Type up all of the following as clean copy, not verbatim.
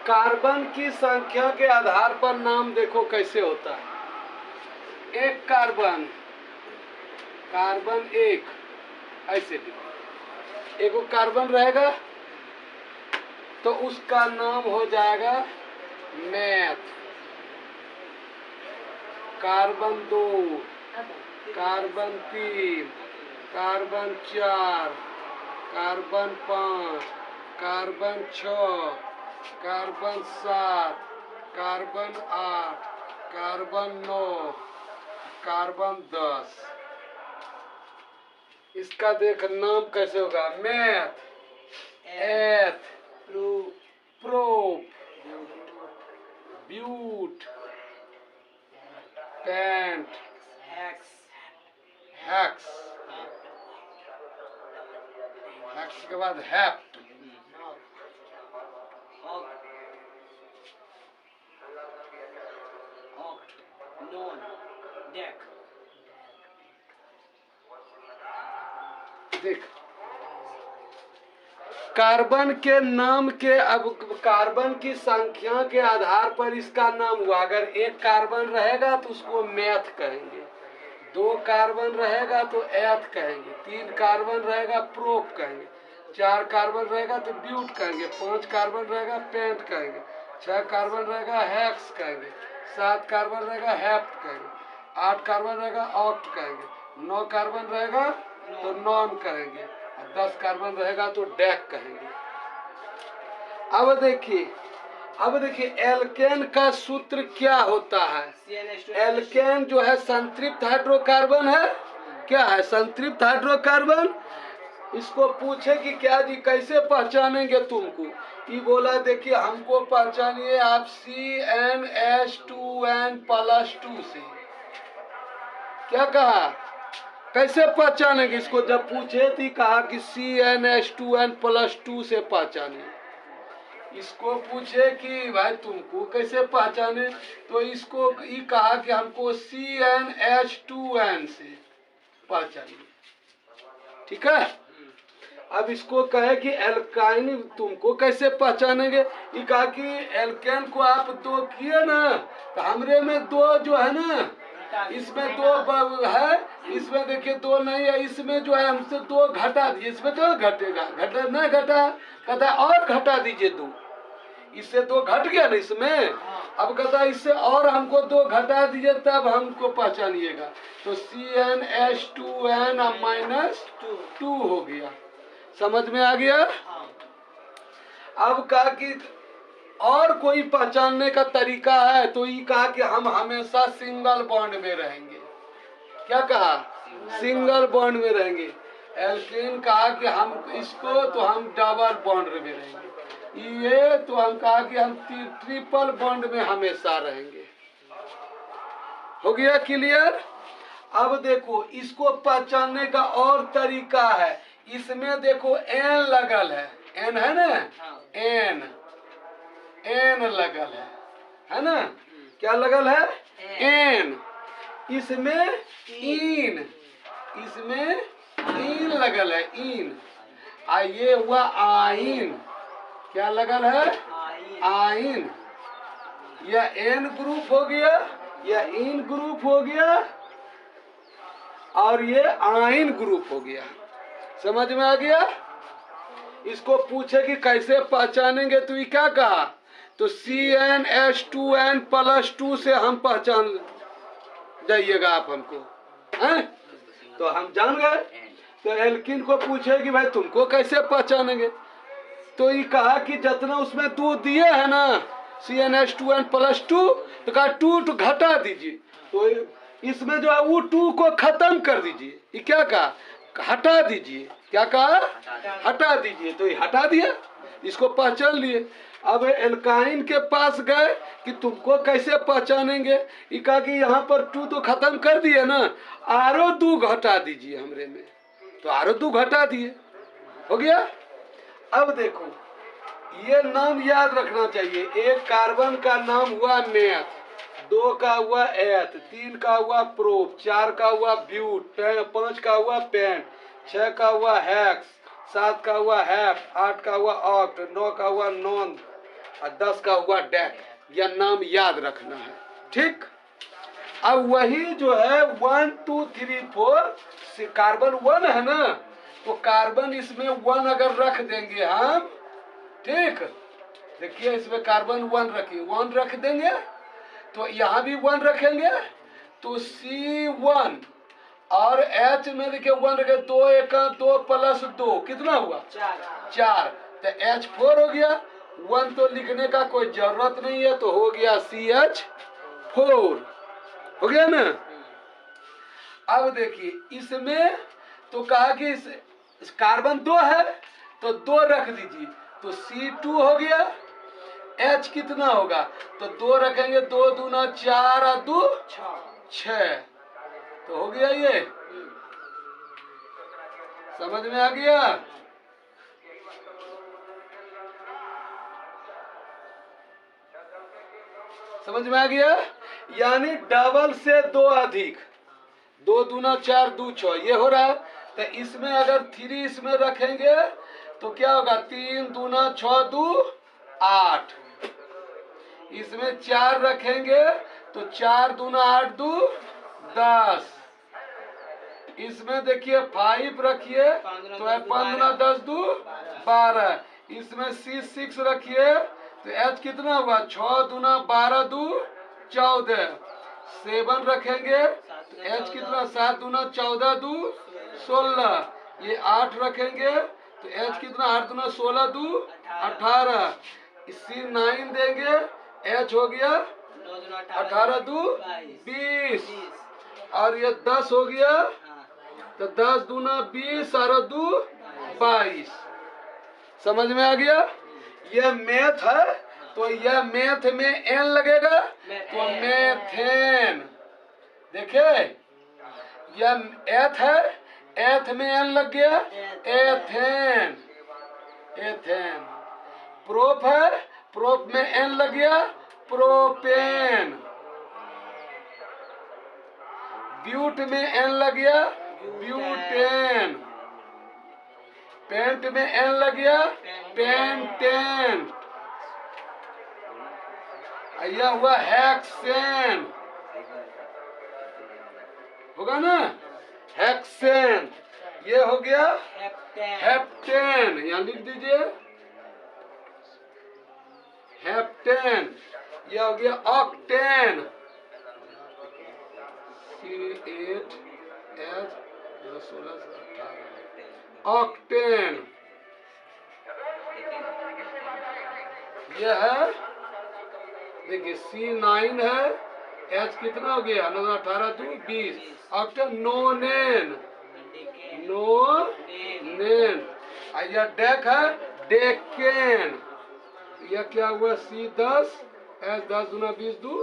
Carbon की संख्या के आधार पर नाम देखो कैसे होता है। एक कार्बन, कार्बन एक, ऐसे लिखो। एक कार्बन रहेगा तो उसका नाम हो जाएगा मैथ। कार्बन दो, कार्बन तीन, कार्बन चार, कार्बन पाँच, कार्बन छः, कार्बन सात, कार्बन आठ, कार्बन नौ, कार्बन 10। इसका देख नाम कैसे होगा, meth, eth, prop, but, pent, hex, hex के बाद हेप्ट, नॉन, डेक। देख कार्बन के नाम के, अब कार्बन की संख्या के आधार पर इसका नाम हुआ। अगर एक कार्बन रहेगा तो उसको मैथ कहेंगे, दो कार्बन रहेगा तो एथ कहेंगे, तीन कार्बन रहेगा प्रोप कहेंगे, चार कार्बन रहेगा तो ब्यूट कहेंगे, पांच कार्बन रहेगा पेंट कहेंगे, छह कार्बन रहेगा हेक्स कहेंगे, सात कार्बन रहेगा हेप्ट कहेंगे, आठ कार्बन रहेगा ऑक्ट कहेंगे, नौ कार्बन रहेगा तो नॉन कहेंगे, और 10 कार्बन रहेगा तो डेक कहेंगे। अब देखिए एल्केन का सूत्र क्या होता है। एल्केन जो है संतृप्त हाइड्रोकार्बन है। क्या है? संतृप्त हाइड्रोकार्बन। इसको पूछे कि क्या जी कैसे पहचानेंगे तुमको, ये बोला देखिए हमको पहचानिए आप CnH2n+2 से। क्या कहा? कैसे पहचानेंगे इसको? जब पूछे तो कहा कि CnH2n+2 से पहचाने। इसको पूछे कि भाई तुमको कैसे पहचाने, तो इसको ये कहा कि हमको CnH2n से पहचानिए। ठीक है। अब इसको कहे कि एल्काइन तुमको कैसे पहचानेंगे, ये कहा कि एल्केन को आप दो किए ना, तो हमरे में दो जो है ना, इसमें दो है, इसमें देखिए दो नहीं है, इसमें जो है हमसे दो घटा दीजिए, इसमें तो घटेगा, घटा नहीं घटा, कहता है और घटा दीजिए दो, इससे दो घट गया ना इसमें। अब कहता है इससे और हमको दो घटा दीजिए तब हमको पहचानिएगा, तो CnH2n-2 हो गया। समझ में आ गया? अब कहा कि और कोई पहचानने का तरीका है, तो ये कहा कि हम हमेशा सिंगल बॉन्ड में रहेंगे। क्या कहा? सिंगल बॉन्ड में रहेंगे। एल्केन कहा कि हम इसको तो हम डबल बॉन्ड में रहेंगे, ये तो हम कहा कि हम ट्रिपल बॉन्ड में हमेशा रहेंगे। हो गया क्लियर? अब देखो इसको पहचानने का और तरीका है। इसमें देखो एन लगल है ना, एन लगल है ना? क्या लगल है? एन। इसमें इन लगल है, इन। आ ये हुआ आइन। क्या लगल है? आइन। यह एन ग्रुप हो गया, यह इन ग्रुप हो गया, और ये आइन ग्रुप हो गया। समझ में आ गया? इसको पूछे कि कैसे पहचानेंगे, तो ये क्या कहा, तो CnH2n+2 से हम पहचान जाइएगा आप हमको, हैं? तो हम जान गए। तो एल्किन को पूछे कि भाई तुमको कैसे पहचानेंगे, तो ये कहा कि जितना उसमें दो दिए है ना CnH2n+2, तो कहा 2 घटा दीजिए, तो इसमें जो है वो 2 को खत्म कर दीजिए। ये क्या कहा? हटा दीजिए। क्या कहा? हटा दीजिए। तो ये हटा दिया, इसको पहचान लिए। अब एल्काइन के पास गए कि तुमको कैसे पहचानेंगे, ये कहा कि यहाँ पर 2 तो खत्म कर दिए ना, आरो 2 घटा दीजिए हमरे में, तो आरो 2 घटा दिए। हो गया। अब देखो ये नाम याद रखना चाहिए। एक कार्बन का नाम हुआ मैथ, 2 का हुआ एथ, 3 का हुआ प्रोप, 4 का हुआ ब्यूट, 5 का हुआ पेंट, 6 का हुआ हेक्स, 7 का हुआ हैप, 8 का हुआ ऑक्ट, 9 का हुआ नॉन, और 10 का हुआ डेक। यह नाम याद रखना है, ठीक। अब वही जो है 1 2 3 4 से कार्बन 1 है ना, तो कार्बन इसमें 1 अगर रख देंगे हम, ठीक, देखिए इसमें कार्बन 1 रखिए, 1 रख देंगे, तो यहाँ भी 1 रखेंगे, तो C1 और H में देखिए 1 रखे, 2 1 2 प्लस 2 कितना हुआ 4, तो H4 हो गया। 1 तो लिखने का कोई जरूरत नहीं है, तो हो गया CH4, हो गया ना। अब देखिए इसमें तो कहा कि इस कार्बन 2 है तो 2 रख दीजिए, तो C2 हो गया। H कितना होगा, तो 2 रखेंगे, 2 दूना 4 और 2 6, तो हो गया। ये समझ में आ गया। समझ में आ गया, यानी डबल से 2 अधिक, 2 दूना 4 2 6 ये हो रहा है। तो इसमें अगर 3 इसमें रखेंगे तो क्या होगा, 3 दूना 6 2 8, इसमें 4 रखेंगे तो 4 दूना 8 2 10, इसमें देखिए 5 रखिए तो 15 10 2 12, इसमें C6 रखिए तो H कितना हुआ, 6 दूना 12 2 14, 7 रखेंगे तो H कितना, 7 दूना 14 2 16, ये 8 रखेंगे तो H कितना, 8 दूना 16 2 18, C9 देंगे, H हो गया 18 2 20, और ये 10 हो गया, तो 10 दूना 20 और 2 22। समझ में आ गया। यह मैथ है, तो यह मैथ में एन लगेगा, तो मेथेन। देखिए यह एथ है, एथ में एन लग गया, एथेन, एथेन। प्रोप है, प्रोप में एन लग गया, प्रोपेन। ब्यूट में एन लग गया, ब्यूटेन। पेंट में एन लग गया, पेंटेन। यह हुआ हेक्सेन, होगा ना, हेक्सेन। ये हो गया हेप्टेन, यहाँ लिख दीजिए हेप्टेन। यह हो गया ऑक्टेन, C8 H 16 से 18, ऑक्टेन। यह है, देखिए C9 है, H कितना हो गया, 18 2 20, ऑक्टेन। नोनेन, नोनेन। यह डेक है, डेकेन। यह क्या हुआ, C10 H 10 दूना 20 2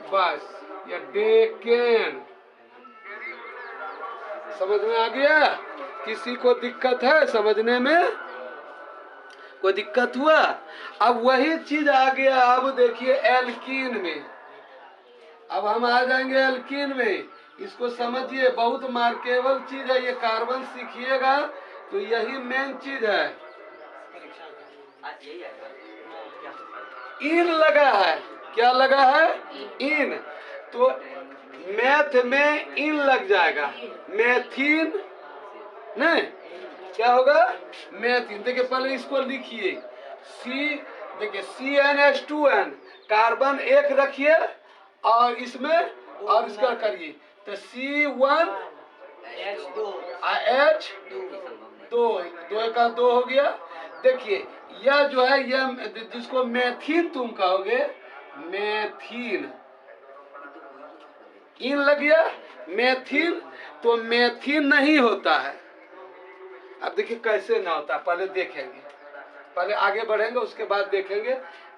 22, यह डेकेन। समझ में आ गया। किसी को दिक्कत है समझने में, कोई दिक्कत हुआ। अब वही चीज आ गया, अब देखिए एल्कीन में। अब हम आ जाएंगे एल्कीन में, इसको समझिए, बहुत मार्केबल चीज है ये। कार्बन सीखिएगा तो यही मेन चीज है। इन लगा है, क्या लगा है, इन। तो मैथ में इन लग जाएगा, मैथीन नहीं, क्या होगा, मैथीन। देखिए पहले इसको लिखिए, सी, देखिए CnH2n, कार्बन 1 रखिए और इसमें और इसका करिए, तो C1 H 2 का 2 हो गया। देखिए यह जो है, यह जिसको मैथीन तुम कहोगे, मैथीन, इन लग गया मैथीन, तो मैथीन नहीं होता है। अब देखिए कैसे ना होता, पहले देखेंगे, पहले आगे बढ़ेंगे उसके बाद देखेंगे।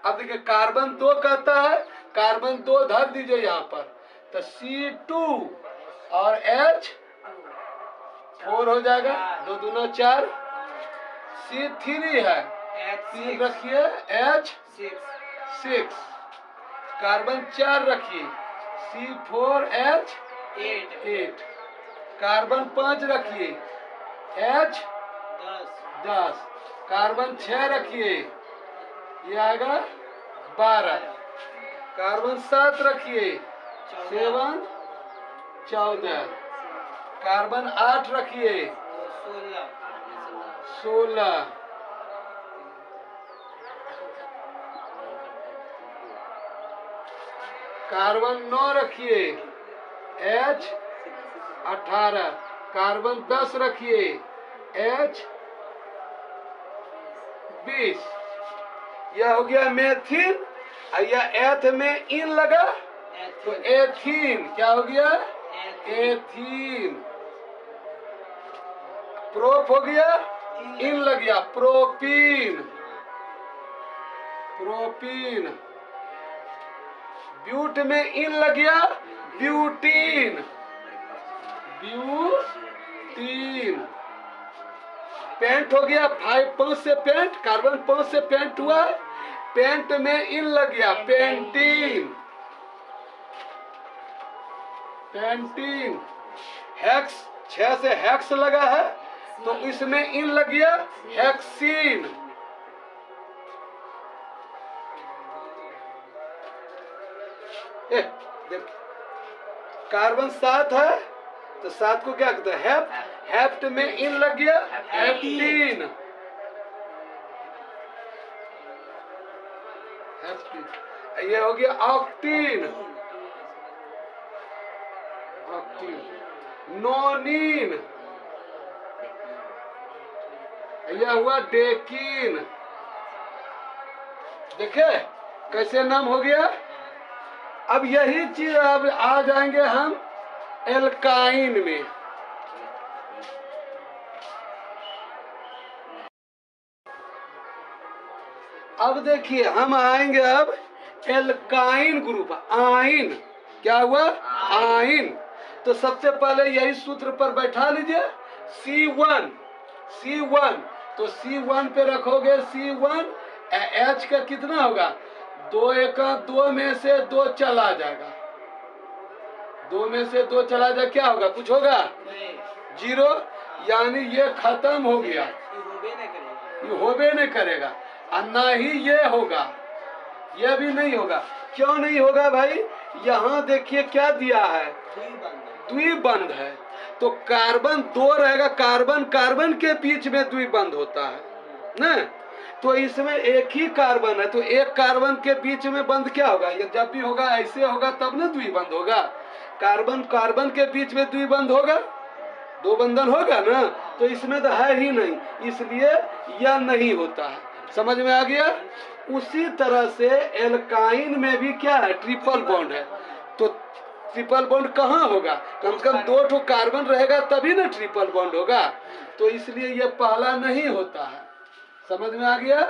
अब देखिए कार्बन 2 कहता है, कार्बन 2 धर दीजिए यहाँ पर, तो C2 और H 4 हो जाएगा, 2 दूना 4। C3 है, 3 रखिए, H 6, कार्बन 4 रखिए, C4H 8, कार्बन 5 रखिए, H 10, कार्बन 6 रखिए, ये आएगा 12, कार्बन 7 रखिए 7 14, कार्बन 8 रखिए 16, कार्बन 9 रखिए H 18, कार्बन 10 रखिए H 20। यह हो गया मेथिन और यह एथ में इन लगा तो एथीन क्या हो गया एथीन। प्रोप हो गया इन लग गया प्रोपीन प्रोपीन। ब्यूट में इन लग गया ब्यूटीन ब्यूटीन। पेंट हो गया 5 से पेंट, कार्बन 5 से पेंट हुआ, पेंट में इन लग गया पेंटीन पेंटीन। हेक्स 6 से हेक्स लगा है तो इसमें इन लग गया हेक्सीन। देख कार्बन 7 है तो 7 को क्या कहते हैं हेप्ट, हेप्ट में इन लग गया हेप्टीन हेप्टीन। ये हो गया ऑक्टीन ऑक्टीन। नोनीन यह हुआ डेकीन। देखे कैसे नाम हो गया। अब यही चीज अब आ जाएंगे हम एल्काइन में। अब देखिए हम आएंगे अब एल्काइन ग्रुप। आइन क्या हुआ आइन। तो सबसे पहले यही सूत्र पर बैठा लीजिए C1 C1। तो C1 पे रखोगे C1 H का कितना होगा 2 एका 2 में से 2 चला जाएगा 2 में से 2 चला जाए क्या होगा कुछ होगा 0 यानी ये खत्म हो गया ये होबे नहीं करेगा और ना ही ये होगा ये भी नहीं होगा। क्यों नहीं होगा भाई यहाँ देखिए क्या दिया है द्विबंध है तो कार्बन 2 रहेगा कार्बन कार्बन के बीच में द्विबंध होता है ना। तो इसमें एक ही कार्बन है तो एक कार्बन के बीच में बंध क्या होगा ये जब भी होगा ऐसे होगा तब ना द्विबंध होगा। कार्बन कार्बन के बीच में द्विबंध होगा 2 बंधन होगा ना तो इसमें तो है ही नहीं इसलिए यह नहीं होता है। समझ में आ गया। उसी तरह से एल्काइन में भी क्या है ट्रिपल बॉन्ड है तो ट्रिपल बॉन्ड कहाँ होगा कम से कम 2 ठो कार्बन रहेगा तभी ना ट्रिपल बॉन्ड होगा तो इसलिए यह पहला नहीं होता है। समझ में आ गया।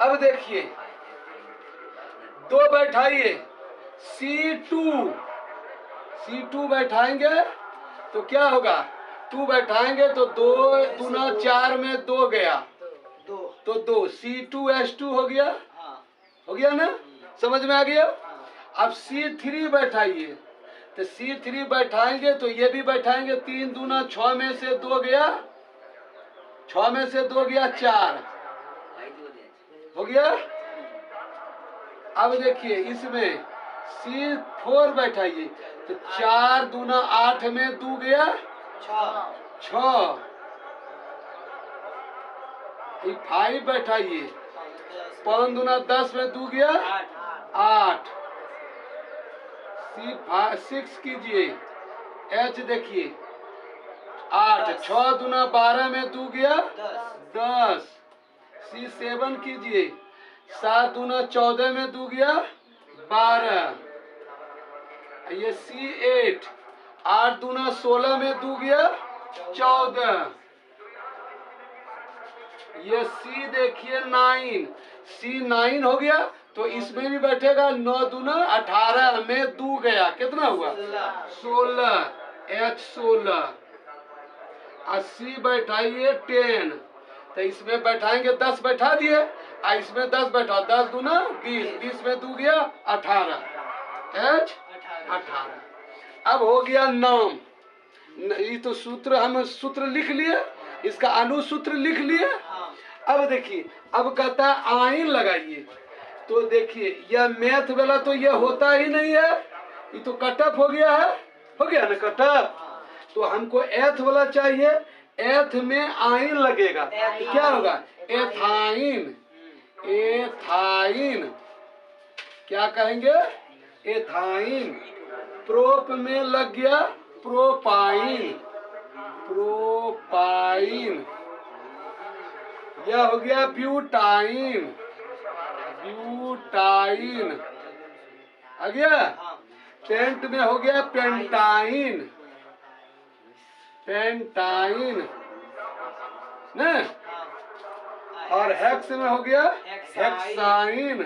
अब देखिए 2 बैठाइए C2 बैठाएंगे तो क्या होगा 2 बैठाएंगे तो 2 दूना 4 में 2 गया तो 2 C2H2 हो गया ना। समझ में आ गया। अब C3 बैठाइए तो C3 बैठाएंगे तो ये भी बैठाएंगे 3 दूना 6 में से 2 गया 6 में से 2 गया 4 हो गया। अब देखिए इसमें C4 बैठाइए तो 4 दूना 8 में 2 गया 6 5 बैठाइए 5 दूना 10 में 2 गया 8 6 कीजिए H देखिए 8 6 दूना 12 में 2 गया 10 C7 कीजिए 7 दूना 14 में 2 गया 12 ये C8 8 दूना 16 में 2 गया 14 ये C देखिए 9 C9 हो गया तो इसमें भी बैठेगा 9 दूना 18 में 2 गया कितना हुआ 16 H16 और C बैठाइए 10 तो इसमें बैठाएंगे 10 बैठा दिए और इसमें 10 बैठा 10 दूना 20 20 में 2 गया 18 H 18। अब हो गया नाम। ये तो सूत्र हम सूत्र लिख लिए, इसका अनुसूत्र लिख लिए। अब देखिए, अब कहता है आइन लगाइए। तो देखिए यह मैथ वाला तो यह होता ही नहीं है, ये तो कटअप हो गया है, हो गया ना कटअप। तो हमको एथ वाला चाहिए, एथ में आइन लगेगा तो क्या होगा? एथाइन। एथाइन क्या कहेंगे? एथाइन। प्रोप में लग गया प्रोपाइन। प्रोपाइन। यह हो गया ब्यूटाइन। ब्यूटाइन आ गया। पेंट में हो गया पेंटाइन। पेंटाइन न। और हेक्स में हो गया हेक्साइन।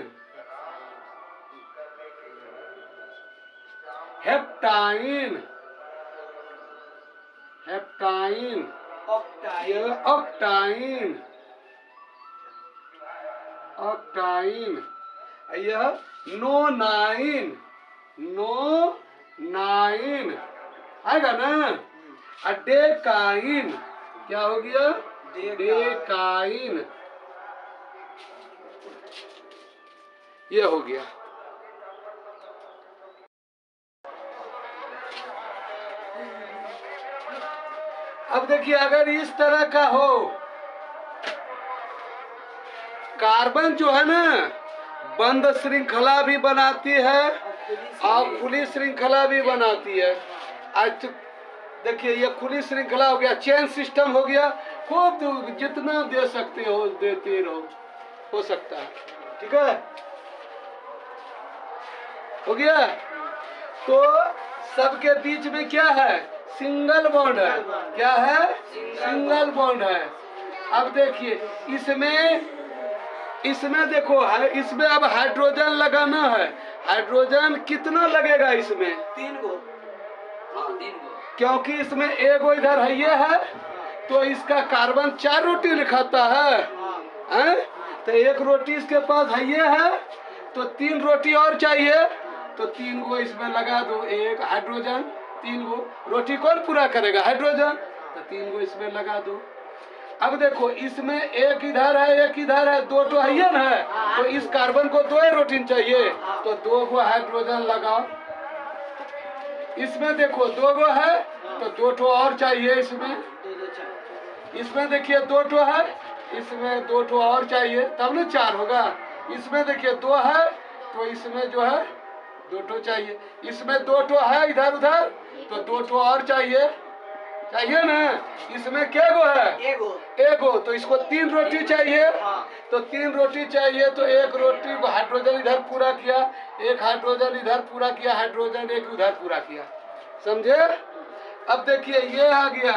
हेप्टाइन। हेप्टाइन। यह ऑक्टाइन। ऑक्टाइन। यह नोनाइन। नोनाइन आएगा ना। डेकाइन। क्या हो गया? डेकाइन। ये हो गया। अब देखिए, अगर इस तरह का हो, कार्बन जो है ना बंद श्रृंखला भी बनाती है और खुली श्रृंखला भी बनाती है। आज देखिए ये खुली श्रृंखला हो गया, चेन सिस्टम हो गया। खूब जितना दे सकते हो देते रहो, हो सकता है। ठीक है, हो गया। तो सबके बीच में क्या है? सिंगल बॉन्ड है। क्या है? सिंगल बॉन्ड है। अब देखिए इसमें देखो है, इसमें अब हाइड्रोजन लगाना है। हाइड्रोजन कितना लगेगा इसमें? 3 गो। क्योंकि इसमें एगो इधर है, ये है तो इसका कार्बन 4 रोटी लिखाता है, तो 1 रोटी इसके पास है, ये है तो 3 रोटी और चाहिए, तो 3 गो इसमें लगा दो। एक हाइड्रोजन, 3 गो रोटी कौन पूरा करेगा? हाइड्रोजन। तो 3 गो इसमें लगा दो। अब देखो इसमें एक इधर है, एक इधर है, 2 तो हाइड्रोजन है, तो इस कार्बन को 2 रोटी चाहिए, तो 2 गो हाइड्रोजन लगाओ। इसमें देखो 2 गो है तो 2 ठो और चाहिए। इसमें देखिए 2 ठो है, इसमें 2 ठो और चाहिए, तब ना 4 होगा। इसमें देखिए 2 है तो इसमें जो है 2 ठो चाहिए। इसमें 2 ठो है इधर उधर, तो 2 ठो और चाहिए ना। इसमें क्या गो है? एगो। तो इसको 3 रोटी चाहिए, तो 3 रोटी चाहिए, तो 1 रोटी हाइड्रोजन इधर पूरा किया, 1 हाइड्रोजन इधर पूरा किया, हाइड्रोजन 1 उधर पूरा किया। समझे? अब देखिए ये आ गया,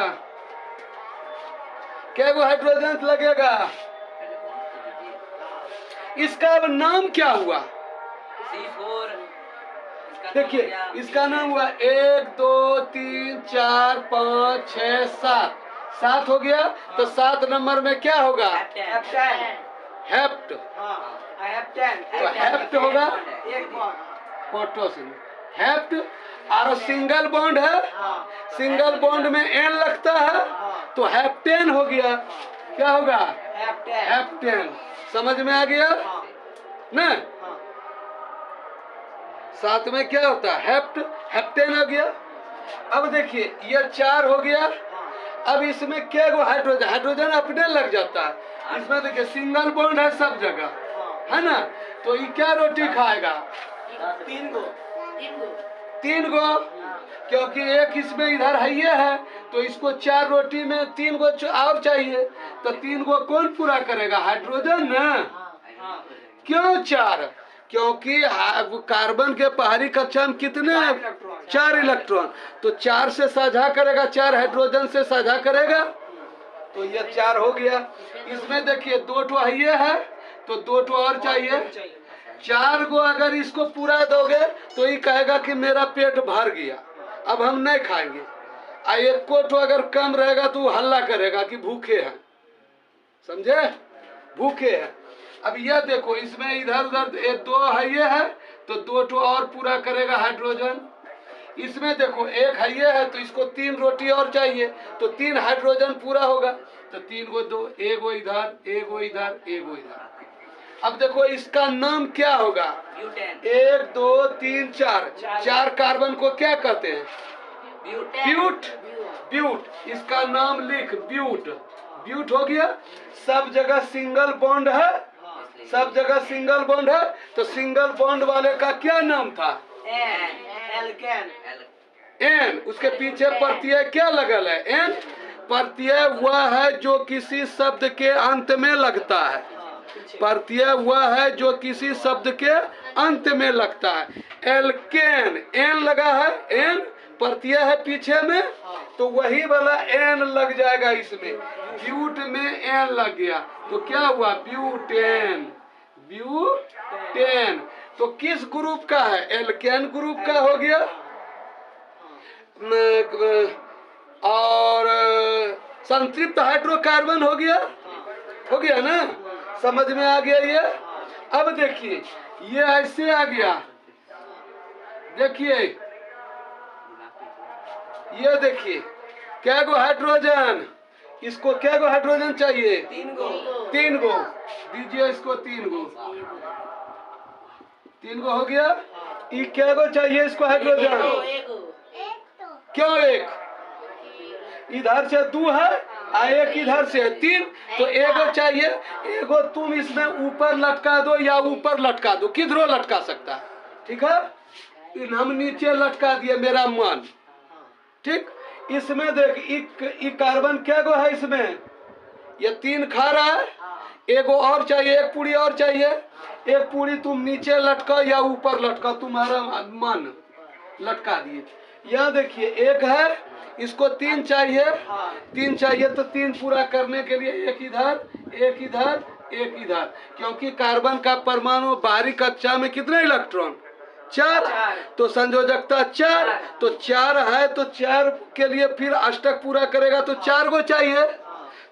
क्या गो हाइड्रोजन लगेगा? इसका अब नाम क्या हुआ? देखिए इसका नाम हुआ 1 2 3 4 5 6 7। 7 हो गया, तो 7 नंबर में क्या होगा? हेप्ट। तो हेप्ट होगा पोटोसिन। हेप्ट। और सिंगल बॉन्ड है, सिंगल बॉन्ड में एन लगता है, तो हेप्टेन हो गया। क्या होगा? हेप्टेन। समझ में आ गया ना? साथ में क्या होता है? हेप्ट। हेप्टेन हो गया। अब देखिए ये 4 हो गया। अब इसमें क्या गो हाइड्रोजन? हाइड्रोजन अपने लग जाता है। इसमें देखिए सिंगल बॉन्ड है सब जगह, है ना। तो ये क्या रोटी खाएगा? 3 गो। क्योंकि 1 इसमें इधर है, ये है, तो इसको 4 रोटी में 3 गो और चाहिए, तो 3 गो कौन पूरा करेगा? हाइड्रोजन ना। क्यों 4? क्योंकि कार्बन के बाहरी कक्षा में कितने? 4 इलेक्ट्रॉन, तो 4 से साझा करेगा, 4 हाइड्रोजन से साझा करेगा, तो ये 4 हो गया। इसमें देखिए 2 ठो ये है, तो 2 ठो और चाहिए। 4 गो अगर इसको पूरा दोगे तो ये कहेगा कि मेरा पेट भर गया, अब हम नहीं खाएंगे। 1 को ठो अगर कम रहेगा तो हल्ला करेगा कि भूखे हैं। समझे? भूखे हैं। अब यह देखो इसमें इधर उधर 2 है, ये है, तो 2 ठो और पूरा करेगा हाइड्रोजन। इसमें देखो एक है ये है, तो इसको 3 रोटी और चाहिए, तो 3 हाइड्रोजन पूरा होगा। तो 3 को 2, एगो इधर, एगो इधर, एगो इधर। अब देखो इसका नाम क्या होगा? 1 2 3 4, 4 कार्बन को क्या कहते हैं? ब्यूट। ब्यूट, इसका नाम लिख, ब्यूट। ब्यूट हो गया। सब जगह सिंगल बॉन्ड है, सब जगह सिंगल बॉन्ड है, तो सिंगल बॉन्ड वाले का क्या नाम था? एन। उसके पीछे प्रत्यय क्या लगल है? एन। प्रत्यय वह है जो किसी शब्द के अंत में लगता है। प्रत्यय वह है जो किसी शब्द के अंत में लगता है। एल्केन, एन लगा है, एन प्रत्यय है पीछे में, तो वही वाला एन लग जाएगा इसमें। ब्यूट में एन लग गया, तो क्या हुआ? ब्यूटेन। ब्यूटेन तो किस ग्रुप का है? एल्केन ग्रुप का हो गया। और संतृप्त हाइड्रोकार्बन हो गया, हो गया ना? समझ में आ गया ये? अब देखिए ये ऐसे आ गया, देखिए ये देखिए क्या गो हाइड्रोजन, इसको क्या गो हाइड्रोजन चाहिए? 3 गो। 3 गो दीजिए इसको, 3 गो। 3 गो हो गया। ये क्या गो चाहिए इसको हाइड्रोजन? क्यों एक? इधर से 2 है, एक इधर से 3, तो एगो चाहिए। एगो तुम इसमें ऊपर लटका दो या ऊपर लटका दो, किधरों लटका सकता है, ठीक है? हम नीचे लटका दिए, मेरा मन, ठीक। इसमें देख, एक कार्बन क्या गो है इसमें? ये 3 खा रहा है, एगो और चाहिए, एक पूरी और चाहिए। एक पूरी तुम नीचे लटका या ऊपर लटका, तुम्हारा मन लटका दिए। यहाँ देखिए एक है, इसको 3 चाहिए, 3 चाहिए, तो 3 पूरा करने के लिए एक इधर, एक इधर, एक इधर, क्योंकि कार्बन का परमाणु बाहरी कक्षा में कितने इलेक्ट्रॉन? 4, तो संयोजकता 4, तो 4 है, तो 4 के लिए फिर अष्टक पूरा करेगा, तो 4 को चाहिए,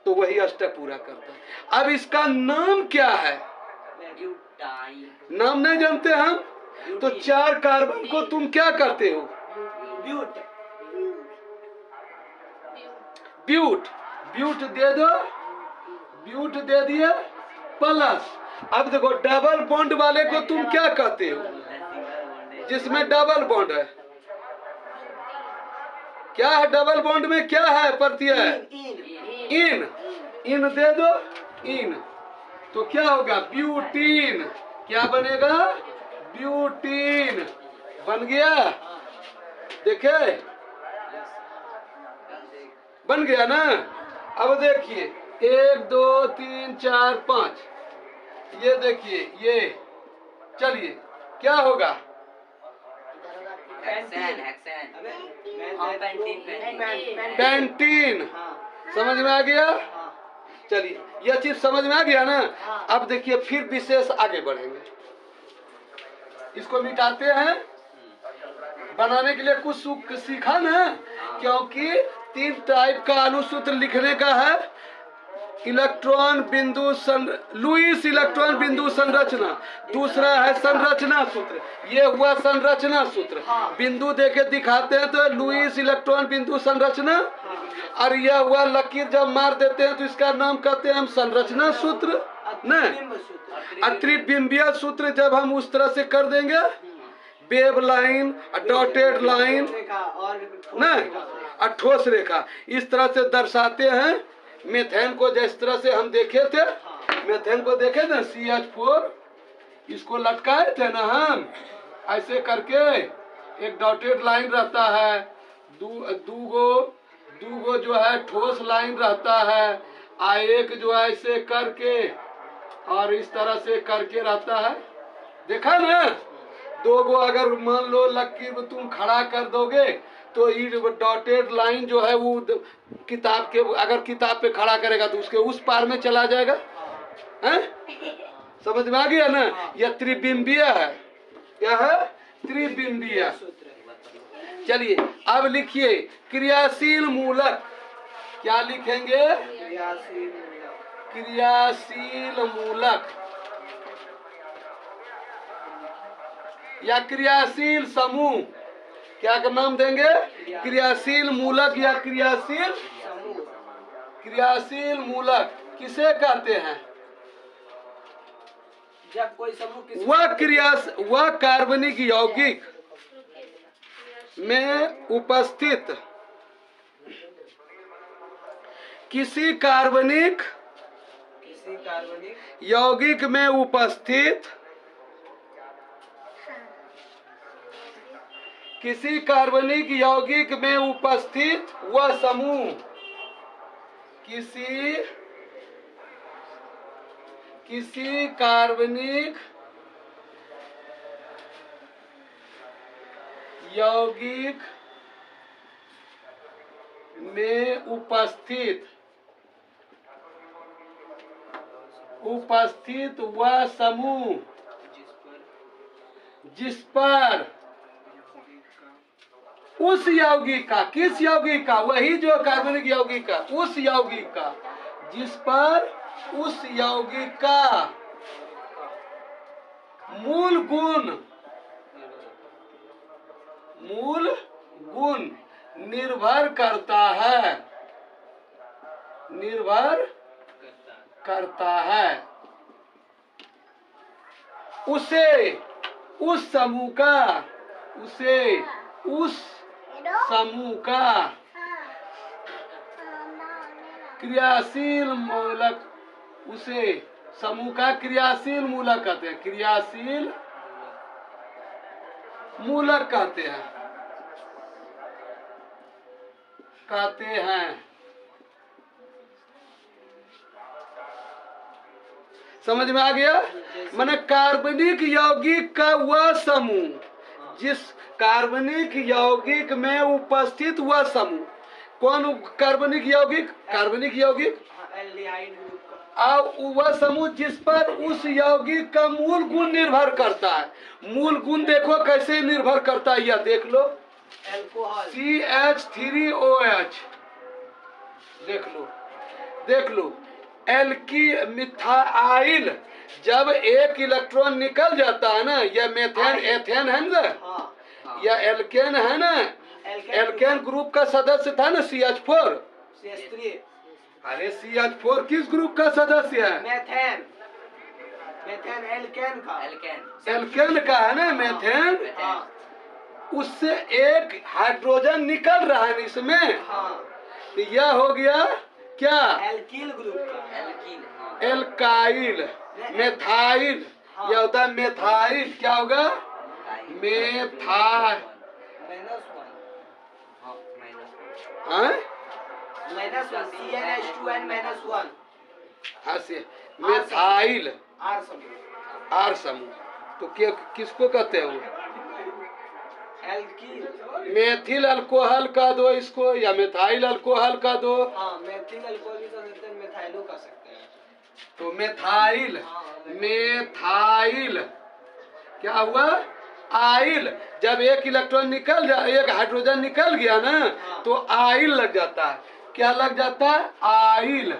तो वही अष्टक पूरा करता है। अब इसका नाम क्या है? नाम नहीं जानते हम, तो 4 कार्बन को तुम क्या करते हो? ब्यूट। ब्यूट दे दो, ब्यूट दे दिए प्लस। अब देखो डबल बॉन्ड वाले को तुम क्या कहते हो? जिसमें डबल बॉन्ड है, क्या है डबल बॉन्ड में? क्या है प्रत्यय? इन। इन दे दो, इन, तो क्या होगा? ब्यूटीन। क्या बनेगा? ब्यूटीन बन गया, देखे बन गया ना? अब देखिए 1 2 3 4 5, ये देखिए ये, चलिए क्या होगा? पेंटीन। समझ में आ गया? चलिए यह चीज समझ में आ गया ना? अब देखिए फिर विशेष आगे बढ़ेंगे। इसको मिटाते हैं, बनाने के लिए कुछ सीखा ना, क्योंकि 3 टाइप का अनुसूत्र लिखने का है। इलेक्ट्रॉन बिंदु लुईस इलेक्ट्रॉन बिंदु संरचना, दूसरा है संरचना सूत्र। ये हुआ संरचना सूत्र, बिंदु देके दिखाते हैं तो लुईस इलेक्ट्रॉन बिंदु संरचना, और यह हुआ लकीर जब मार देते हैं तो इसका नाम कहते हैं हम संरचना सूत्र। नहीं, अत्रिबिंबीय सूत्र जब हम उस तरह से कर देंगे, वेव लाइन, डॉटेड लाइन, नहीं ठोस रेखा, इस तरह से दर्शाते हैं। मेथेन को जिस तरह से हम देखे थे, मेथेन को देखे थे CH4, इसको लटकाए थे ना हम, ऐसे करके एक डॉटेड लाइन रहता है, दूगो जो है ठोस लाइन रहता है, एक जो है ऐसे करके और इस तरह से करके रहता है, देखा ना? 2 गो अगर मान लो लकीर तुम खड़ा कर दोगे तो ये डॉटेड लाइन जो है वो किताब के, अगर किताब पे खड़ा करेगा तो उसके उस पार में चला जाएगा, हैं? समझ में आ गया ना? यह त्रिबिंबीय है। क्या है? त्रिबिंबीय। चलिए अब लिखिए क्रियाशील मूलक। क्या लिखेंगे? क्रियाशील मूलक। या क्रियाशील समूह, क्या का नाम देंगे? क्रियाशील मूलक या क्रियाशील समूह। क्रियाशील मूलक किसे कहते हैं? जब कोई समूह किसी वह कार्बनिक यौगिक में उपस्थित किसी कार्बनिक यौगिक में उपस्थित किसी कार्बनिक यौगिक में उपस्थित वह समूह किसी कार्बनिक यौगिक में उपस्थित वह समूह जिस पर उस यौगिक का, किस यौगिक का? वही जो कार्बनिक यौगिक का, उस यौगिक का जिस पर उस यौगिक का मूल गुण निर्भर करता है उसे उस समूह का क्रियाशील मूलक, उसे समूह का क्रियाशील मूलक कहते हैं। क्रियाशील मूलक कहते हैं। समझ में आ गया? माने कार्बनिक यौगिक का वह समूह, जिस कार्बनिक यौगिक में उपस्थित वह समूह। कौन कार्बनिक यौगिक? कार्बनिक यौगिक और वह समूह जिस पर उस यौगिक का मूल गुण निर्भर करता है। मूल गुण देखो कैसे निर्भर करता है, यह देख लो। CH3OH देख लो। मिथाइल जब एक इलेक्ट्रॉन निकल जाता है ना, यह मेथेन एथेन है ना, या एल्केन है ना, एल्केन ग्रुप का सदस्य था ना CH4। अरे CH4 किस ग्रुप का सदस्य है? मेथेन एल्केन का है ना, मेथेन। उससे एक हाइड्रोजन निकल रहा है इसमें, तो यह हो गया क्या? एल्कील ग्रुप का एल्काइल। मेथाइल यह होता है मेथाइल। क्या होगा? मेथाइल। -1 हाँ से मेथाइल आर समूह। तो क्या किसको कहते हैं वो? एल्कील। मेथिल अल्कोहल का दो इसको, या मेथाइल अल्कोहल का दो। मेथिल अल्कोहल भी कर सकते हैं, मेथाइलो कर सकते हैं। तो मेथाइल क्या हुआ? आइल। जब एक इलेक्ट्रॉन निकल जा, एक हाइड्रोजन निकल गया ना, तो आइल लग जाता है। क्या लग जाता है? आइल।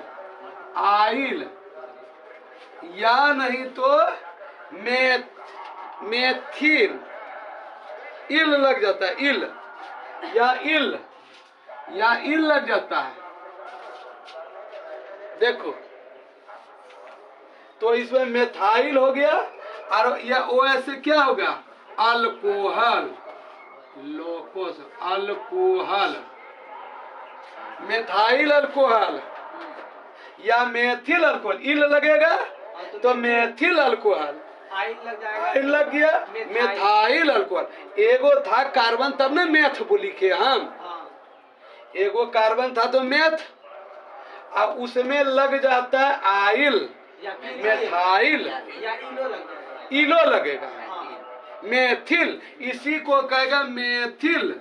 या नहीं तो मेथिल इल लग जाता है। इल लग जाता है। देखो, तो इसमें मेथाइल हो गया, और यह OH से क्या होगा? अल्कोहल। अल्कोहल, मेथाइल अल्कोहल या मेथिल अल्कोहल। इल लगेगा तो मेथिल अल्कोहल। आइल लग जाएगा, आइल लग गया, मेथाइल अल्कोहल। एगो था कार्बन, तब ना मेथ बोली के हम। एगो कार्बन था तो मेथ, अब उसमें लग जाता है आइल, मेथाइल, इलो लगेगा। मेथिल, इसी को कहेगा मेथिल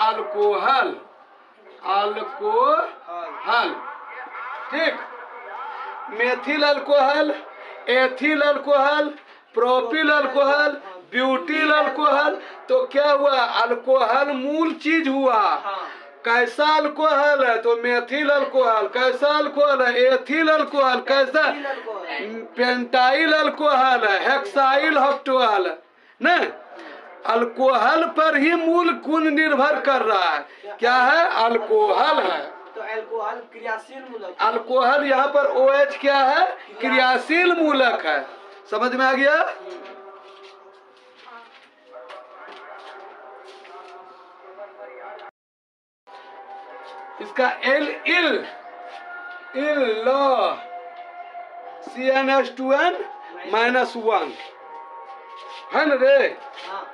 अल्कोहल। ठीक। Methyl alcohol, ethyl alcohol, propyl alcohol, butyl alcohol. तो क्या हुआ? अल्कोहल मूल चीज हुआ, कैसा अल्कोहल है? तो मेथिल अल्कोहल। कैसा अल्कोहल है? Ethyl alcohol. कैसा? पेंटाइल अल्कोहल है, हेक्साइल ऑक्टेल है ना। अल्कोहल पर ही मूल गुण निर्भर कर रहा है। क्या है? अल्कोहल है। तो अल्कोहल क्रियाशील मूलक। अल्कोहल यहाँ पर OH क्या है? क्रियाशील मूलक है। समझ में आ गया? इसका एल इल इल लो CnH2n -1 है ना रे। हाँ।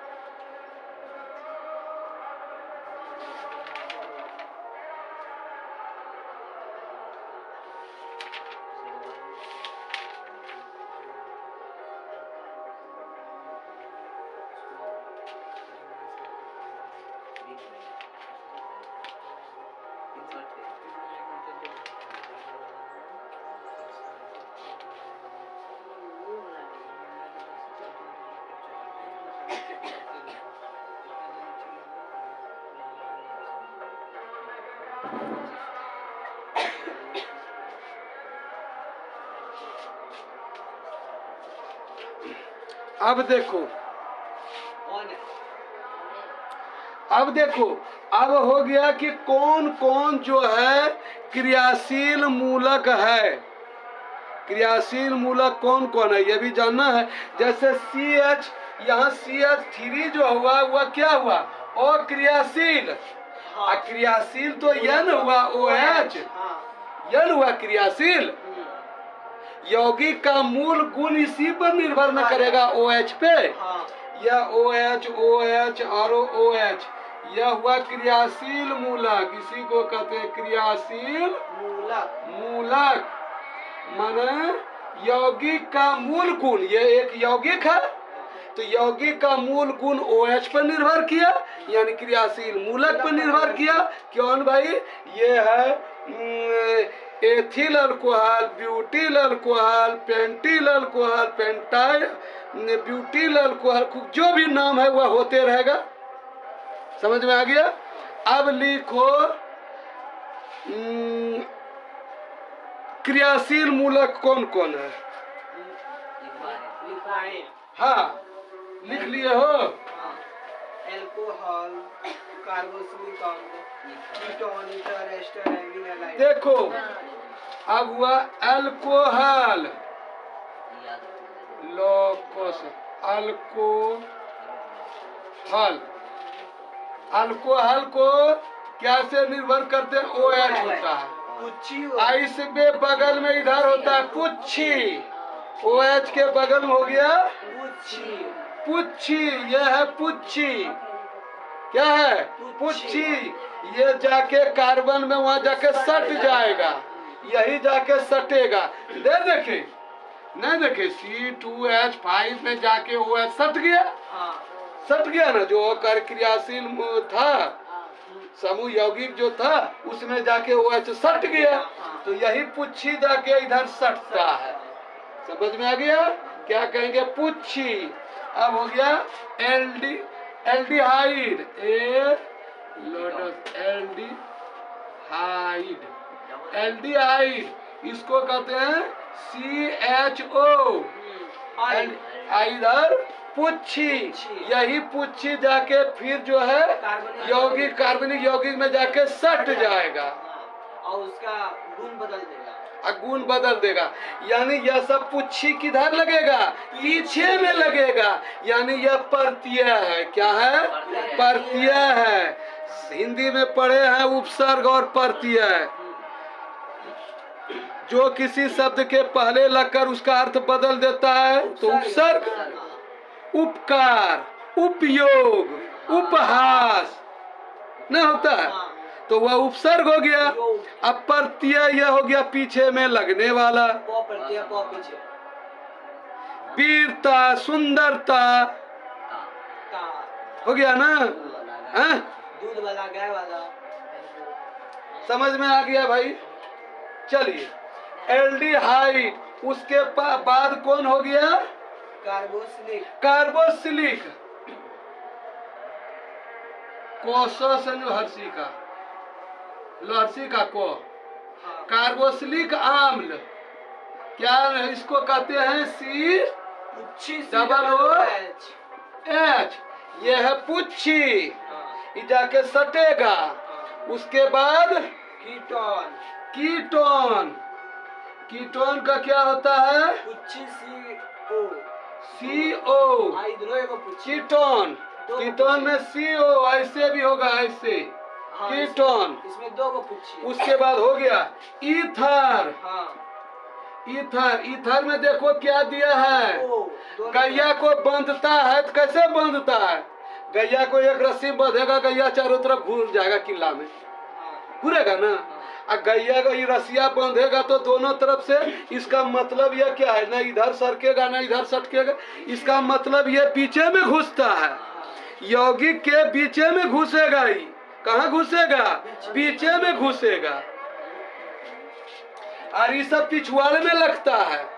अब देखो, कौन है? अब देखो, अब हो गया कि कौन कौन जो है क्रियाशील मूलक है। क्रियाशील मूलक कौन कौन है ये भी जानना है। जैसे CH, यहाँ CH3 जो हुआ वह क्या हुआ? अक्रियाशील। हाँ। क्रियाशील तो N हुआ, OH हाँ। N हुआ क्रियाशील। यौगिक का मूल गुण इसी पर निर्भर न करेगा, OH पे। हाँ। यह OH OH और OH यह हुआ क्रियाशील मूलक। इसी को कहते हैं क्रियाशील मूलक। मूलक। माने यौगिक का मूल गुण, ये एक यौगिक है तो यौगिक का मूल गुण OH पर निर्भर किया, यानी क्रियाशील मूलक पर निर्भर किया। कौन भाई? ये है ethyl alcohol, butyl alcohol, pentyl alcohol, pentyl butyl alcohol, जो भी नाम है वह होते रहेगा। समझ में आ गया? अब लिखो क्रियाशील मूलक कौन कौन है? लिखवाएं। हाँ, लिख लिए हो? अल्कोहल, कार्बोक्सिलिक अम्ल, ketone, ether, ester, amine, halide. देखो, अब हुआ अल्कोहल, लोकोस, अल्कोहल। अल्कोहल को क्या से निर्भर करते हैं? OH होता है। आइस में बगल में इधर होता है पुच्छी, OH के बगल में हो गया पुच्छी। यह है पुच्छी। क्या है? पुच्छी। ये जाके कार्बन में वहां जाके सट जाएगा, यही जाके सटेगा। देखे नहीं देखे C2H5 में जाके OH सट गया। सट गया ना, जो कर क्रियाशील था समूह यौगिक जो था उसमें जाके OH सट गया, तो यही पुच्छी जाके इधर सटता है। समझ में आ गया? क्या कहेंगे? पुच्छी। अब हो गया एल्डिहाइड, एल्डिहाइड इसको कहते हैं CHO। इधर पुच्छी, यही पुच्छी जाके फिर जो है यौगिक कार्बनिक यौगिक में जाके सट जाएगा और उसका गुण बदल देगा। गुण बदल देगा, यानी यह सब पुच्छी किधर लगेगा? पीछे में लगेगा, यानी यह परतीय है। क्या है? परतीय है। हिंदी में पढ़े हैं उपसर्ग और परतीय, जो किसी शब्द के पहले लगकर उसका अर्थ बदल देता है तो उपसर्ग, उपकार, उपयोग, उपहास न होता है तो वह उपसर्ग हो गया। अब प्रत्यय यह हो गया पीछे में लगने वाला। वीरता, सुंदरता हो गया ना? दूध वाला, गाय वाला। समझ में आ गया भाई? चलिए, एल्डिहाइड, उसके बाद कौन हो गया? कार्बोक्सिलिक। कार्बोक्सिलिक, कोसो से हर्षी का लहसी का को, हाँ, कार्बोक्सिलिक अम्ल, क्या इसको कहते हैं? सी पुच्छी डबल ओ COOH। एच, ये है पुच्छी, हाँ, ये जाके सटेगा। हाँ, उसके बाद कीटोन, कीटोन, कीटोन का क्या होता है? पुच्छी CO, CO, इधरो एगो पुच्छी। कीटोन, दो कीटोन में CO ऐसे भी होगा, ऐसे हाँ, कीटोन। इसमें दो गो पुच्छी। उसके बाद हो गया ईथर, हाँ, ईथर, ईथर में देखो क्या दिया है? ओ, दोनों गैया को बांधता है तो कैसे बांधता है? गैया को एक रस्सी में बांधेगा, गैया चारों तरफ घूर जाएगा किला में, हाँ, घूरेगा ना। और गैया को ये रस्सिया बांधेगा तो दोनों तरफ से, इसका मतलब यह क्या है? ना इधर सरकेगा ना इधर सटकेगा, इसका मतलब ये पीछे में घुसता है, यौगिक के पीछे में घुसेगा। ही कहाँ घुसेगा? पीछे में घुसेगा, और ये सब पिछवाड़े में लगता है,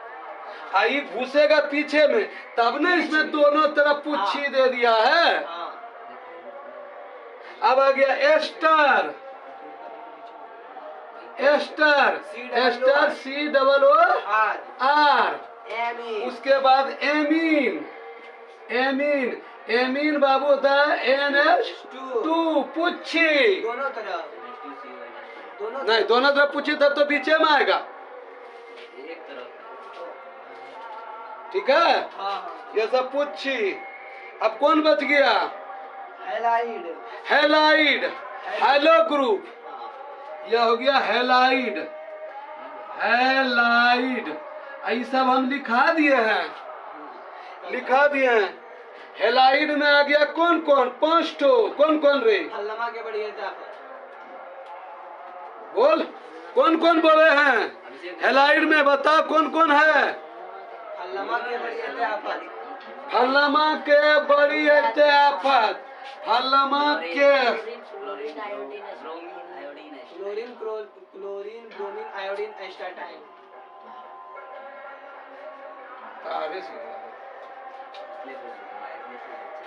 आई घुसेगा पीछे में, तब ने इसमें दोनों तरफ पुच्छी दे दिया है। हाँ, अब आ गया ester, ester, ester COOR, R, एमी, उसके बाद एमीन, एमीन, एमीन बाबू होता है NH2, पुच्छी, दोनों तरफ, दोनों नहीं दोनों तरफ पुच्छी, तब तो बीचे में आएगा, एक तरफ। ठीक है? हाँ, हाँ, ये सब पुच्छी। अब कौन बच गया? हेलाइड, हेलाइड, हेलो ग्रुप, हाँ, यह हो गया हेलाइड, हेलाइड। ये सब हम लिखा दिए हैं, लिखा दिए हैं। हेलाइड में आ गया कौन कौन? 5 ठो। कौन कौन रे? हल्लमा के बढ़िया ताकत। बोल, कौन कौन बोले हैं हेलाइड में? बताओ कौन कौन है? हल्लमा के बढ़िया ताकत, फल्लमा के बड़ी एते आफत, फल्लमा के chlorine, chlorine, bromine, iodine, astatine.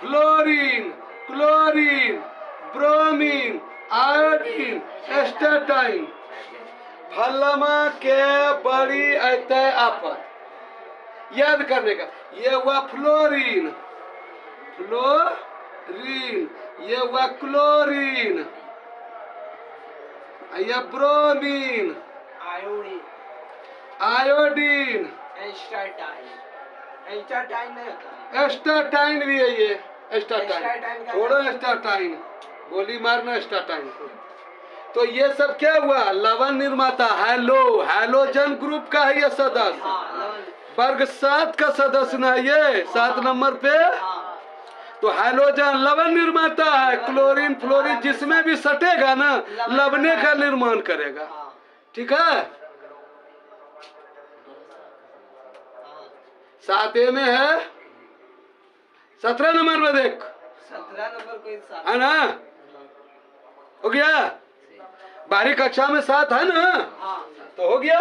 Fluorine, chlorine, bromine, iodine, astatine, फल्लमा के बड़ी एते आफत। याद करने का, ये हुआ फ्लोरीन, फ्लोरीन, ये हुआ क्लोरीन, ये ब्रोमीन, आयोडीन, आयोडीन, एस्टाटाइन। एस्टाटाइन नहीं होता है। एस्टाटाइन भी है ये, एस्टाटाइन एस्टाटाइन, का छोड़ो एस्टाटाइन, गोली मारना एस्टाटाइन को। तो ये सब क्या हुआ? लवण निर्माता, हेलो, हैलोजन ग्रुप का है ये सदस्य, हाँ, लवण, वर्ग 7 का सदस्य ना ये, 7 नंबर पे। हाँ, तो हैलोजन लवण निर्माता है, क्लोरीन फ्लोरीन जिसमें भी सटेगा ना, लवणे का निर्माण करेगा, हाँ, ठीक है? हाँ, 7A में है, 17 नंबर में देख, 17 नंबर कोई साथ। है ना? हो गया? 12वीं कक्षा में 7 है ना? हाँ, तो हो गया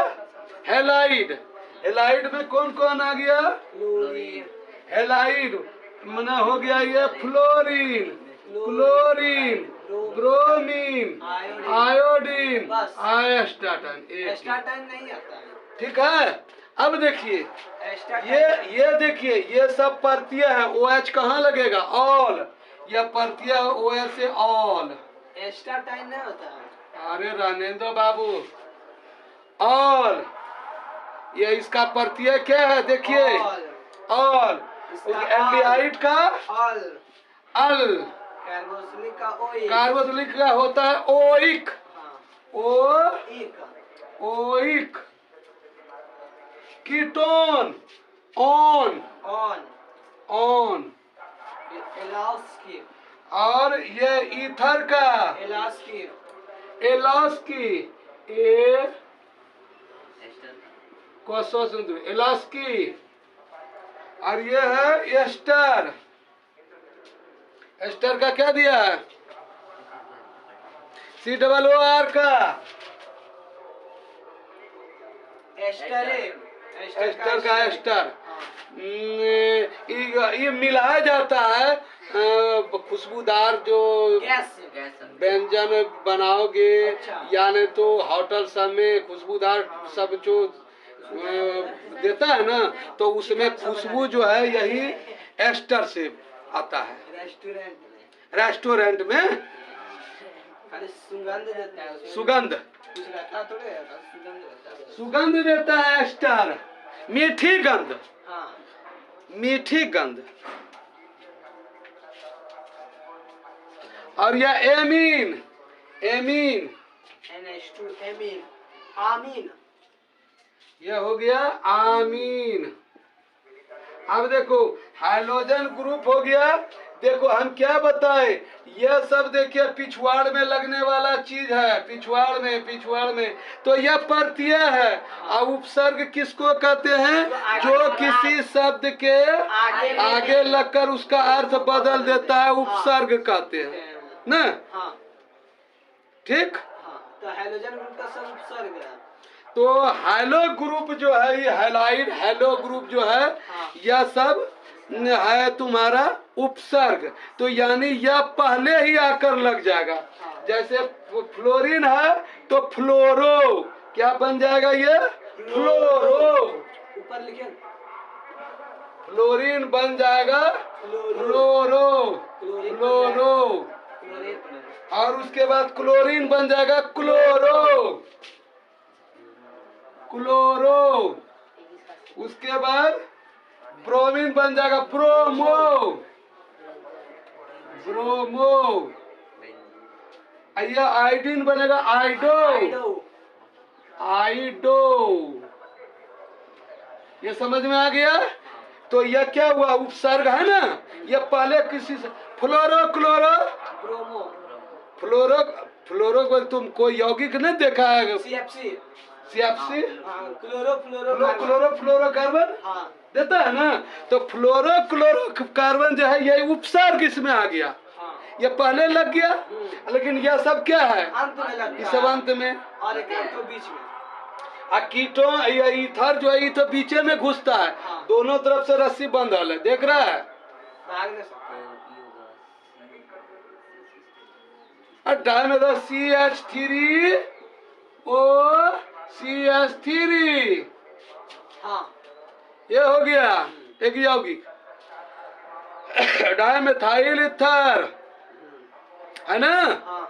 हेलाइड। हेलाइड में कौन कौन आ गया? क्लोरीन, हेलाइड मना हो गया ये फ्लोरीन, क्लोरीन, ब्रोमीन, आयोडीन, बस। एस्टाटाइन, एस्टाटाइन नहीं आता है। ठीक है? अब देखिए, एस्टाटाइन ये देखिए, ये सब परतियां हैं। OH कहाँ लगेगा? ऑल, यह परतियां OH से ऑल। एस्टाटाइन नहीं होता है। अरे रहने दो बाबू, ऑल, ये इसका परतिया क्या है? देखिए, ऑल, ऑल, एल्डिहाइड का ऑल, अल, कार्बोक्सिलिक का ओइक, कार्बोक्सिलिक का होता है ओइक, हाँ, ओइक, इक, कीटोन, ऑन, ऑन, ऑन, एलास्किक, और ये ईथर का एलास्किक, एलास्की, ए कोसो सुंदर एलास्की, और ये है एस्टर। एस्टर का क्या दिया है? COOR का, एस्टरे, एस्टर का एस्टर। हाँ, ये मिलाया जाता है खुशबूदार जो गैस, व्यंजन बनाओगे अच्छा। या नहीं तो होटल सब में खुशबूदार सब जो देता है ना, तो उसमें खुशबू जो है यही एस्टर से आता है। रेस्टोरेंट में रेस्टोरेंट में खाली सुगंध देता है उसमें। सुगंध कुछ रहता थोड़े है, बस सुगंध रहता है। सुगंध देता है एस्टर, मीठी गंध, हाँ मीठी गंध। और यह एमीन, एमीन NH2 एमीन, आमीन। ये हो गया आमीन। अब देखो हाइड्रोजन ग्रुप हो गया। देखो हम क्या बताए, यह सब देखिए पिछवाड़ में लगने वाला चीज है, पिछवाड़ में तो यह प्रत्यय है। और उपसर्ग किसको कहते हैं, जो किसी शब्द के आगे लगकर उसका अर्थ बदल देता है, उपसर्ग कहते हैं ना। हाँ ठीक, हाँ, तो हैलोजन ग्रुप का सब उपसर्ग है। तो हैलो ग्रुप जो है, ये हैलाइड हैलो ग्रुप जो है, यह सब है तुम्हारा उपसर्ग। तो यानी यह पहले ही आकर लग जाएगा। जैसे फ्लोरीन है तो फ्लोरो क्या बन जाएगा, ये फ्लोरो। ऊपर लिखे फ्लोरीन बन जाएगा फ्लोरो, फ्लोरो। और उसके बाद क्लोरीन बन जाएगा क्लोरो, क्लोरो। उसके बाद ब्रोमीन बन जाएगा ब्रोमो, ब्रोमो। यह आयोडीन बनेगा आइडो, आइडो। ये समझ में आ गया। तो यह क्या हुआ, उपसर्ग है ना। यह पहले किसी से फ्लोरो क्लोरो ब्रोमो, फ्लोरो, फ्लोरो को तुम कोई यौगिक नहीं देखा है, CFC, CFC, chloro fluoro chloro फ्लोरो कार्बन हाँ देता है ना। तो फ्लोरो क्लोरो कार्बन जो है यही उपसर्ग इसमें आ गया। हाँ, ये पहले लग गया, लेकिन यह सब क्या है, अंत में लगता इस सब अंत में। और एक तो बीच में। कीटो ये ईथर जो है ये तो बीचे में घुसता है, दोनों तरफ से रस्सी बंधल है, देख रहा है। भाग नहीं सकता। डायमेथर CH3O CH3, हाँ ये हो गया एक यौगिक। डायमेथाइल ईथर है ना। हाँ